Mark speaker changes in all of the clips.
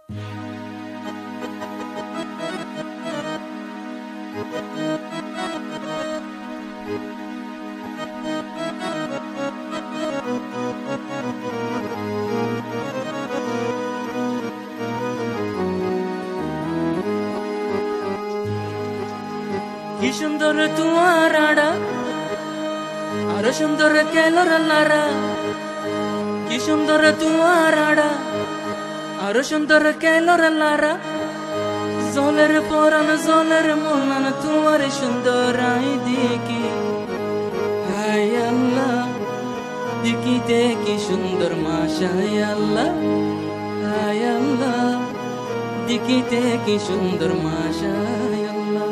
Speaker 1: কি সুন্দর তোমার আড়া, আরো সুন্দর কেলোর লারা। কি সুন্দর তোমার আড়া, আরো সুন্দর কেলোর লারা। জলের পরান জলের মন তোমার সুন্দর আই দেখি। হায় আল্লাহ, দেখিতে কি সুন্দর মাশায় আল্লাহ। হায় আল্লাহ, দেখিতে কি সুন্দর মাশায় আল্লাহ।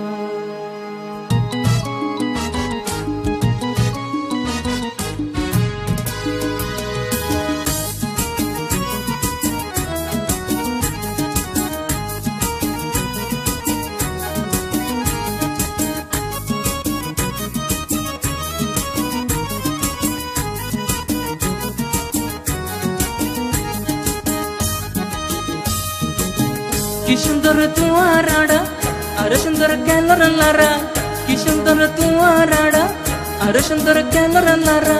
Speaker 1: কি সুন্দর তোমার আড়া, আরো সুন্দর কেলোর লারা। কি সুন্দর তোমার আড়া, আরো সুন্দর কেলোর লারা।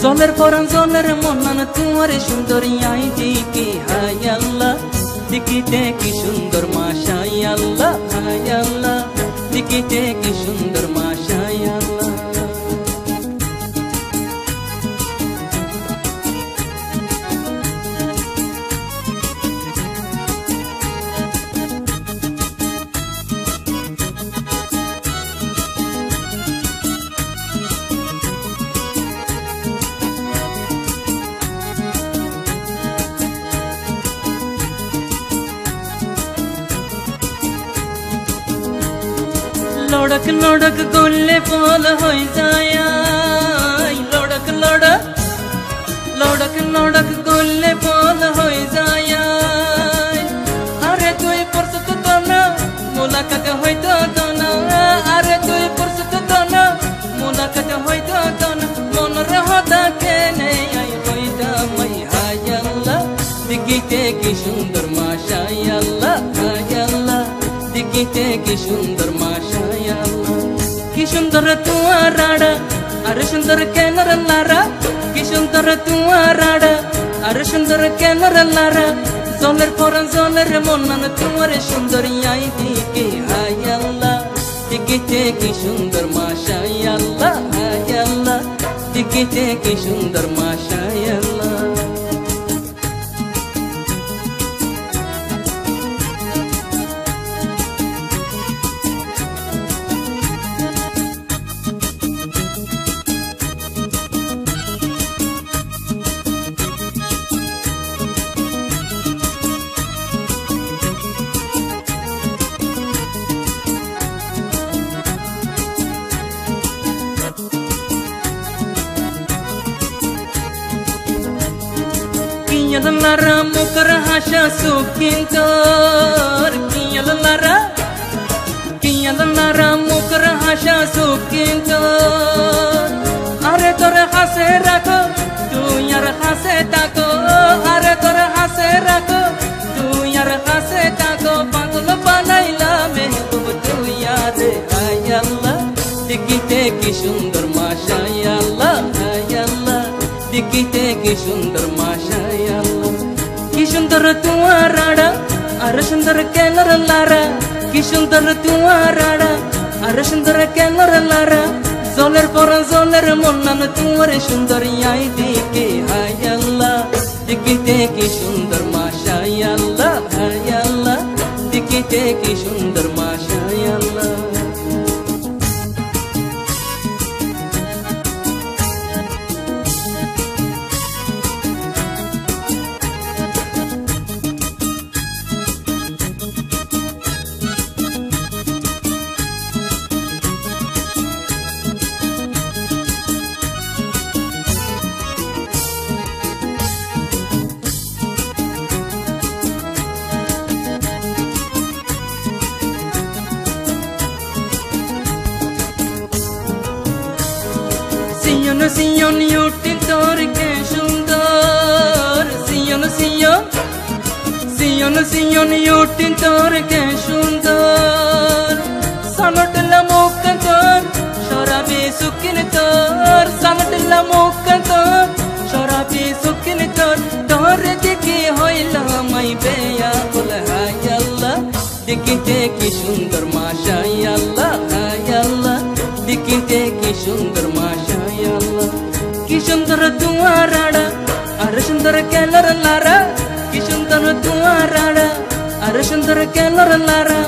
Speaker 1: জলের পরান জলের মন তোমার সুন্দর আই দেখি। হায় আল্লাহ, দেখিতে কি সুন্দর মাশায় আল্লাহ। হায় আল্লাহ, দেখিতে কি সুন্দর মাশায় আল্লাহ। লড়ক লড়ক করলে ফল হয়ে যায়। লড়ক লড়ক লড়ক লড়ক করলে ফল হয়ে যায়। আরে তুই প্রস্তুত তো না, মোলাকাত হয়তো তো না। আরে তুই প্রস্তুত তো না, মোলাকাত হয়তো তো না। মনের হতাকে নেই হইতা মাই। হায় আল্লাহ, দেখিতে কি সুন্দর মাশায় আল্লাহ। হায় আল্লাহ, দেখিতে কি সুন্দর মাশায় আল্লাহ। কি সুন্দর তোমার আড়া, আরো সুন্দর কেলোর লারা। কি সুন্দর তোমার আড়া, আরো সুন্দর কেলোর লারা। জলের পরান জলের মন তোমার সুন্দর আই দেখি। হায় আল্লাহ, দেখিতে কি সুন্দর মাশায় আল্লাহ। হায় আল্লাহ, দেখিতে কি সুন্দর মাশায় আল্লাহ। lara mukar hasha sukintor lara mukar hasha sukintor are tor hase rakho tu yar hase tako are tor hase rakho tu yar hase tako pagol banaila mehbub tu yaad ay Allah dikhte ki sundar mashallah Allah ay Allah dikhte ki sundar mashallah Allah ki sundar tuarada ar sundar kelar lara ki sundar tuarada ar sundar kelar lara zoler poran zoler monnan tuare sundar yai dike hay Allah dikhte ki sundar mashallah Allah hay Allah dikhte ki sundar mashallah Allah Sion yutin tor ke sundar Sion সিয়ন সিয়ন ইউটিন তোর কে সুন্দর সালটলা মুখ তোর শরাবি সুকিন তোর সালটলা মুখ তোর শরাবি সুকিন তোর তোর দেখি হইলাম আই বেয়াকুল হায় আল্লাহ দেখিতে কি সুন্দর মাশাআল্লাহ হায় আল্লাহ দেখিতে কি সুন্দর মাশাআল্লাহ কি সুন্দর দুয়ারাড়া আর সুন্দর কেলর লারা কি সুন্দর দুয়ারাড়া আর সুন্দর কেলর লারা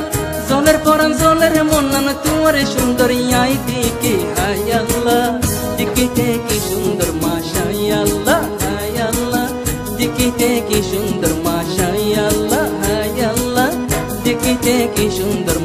Speaker 1: জলের পরান জলের মনান তোমার সুন্দর আই দিকে হায় আল্লাহ দেখিতে কি সুন্দর মাশাআল্লাহ হায় আল্লাহ দেখিতে কি সুন্দর মাশাআল্লাহ হায় আল্লাহ দেখিতে কি সুন্দর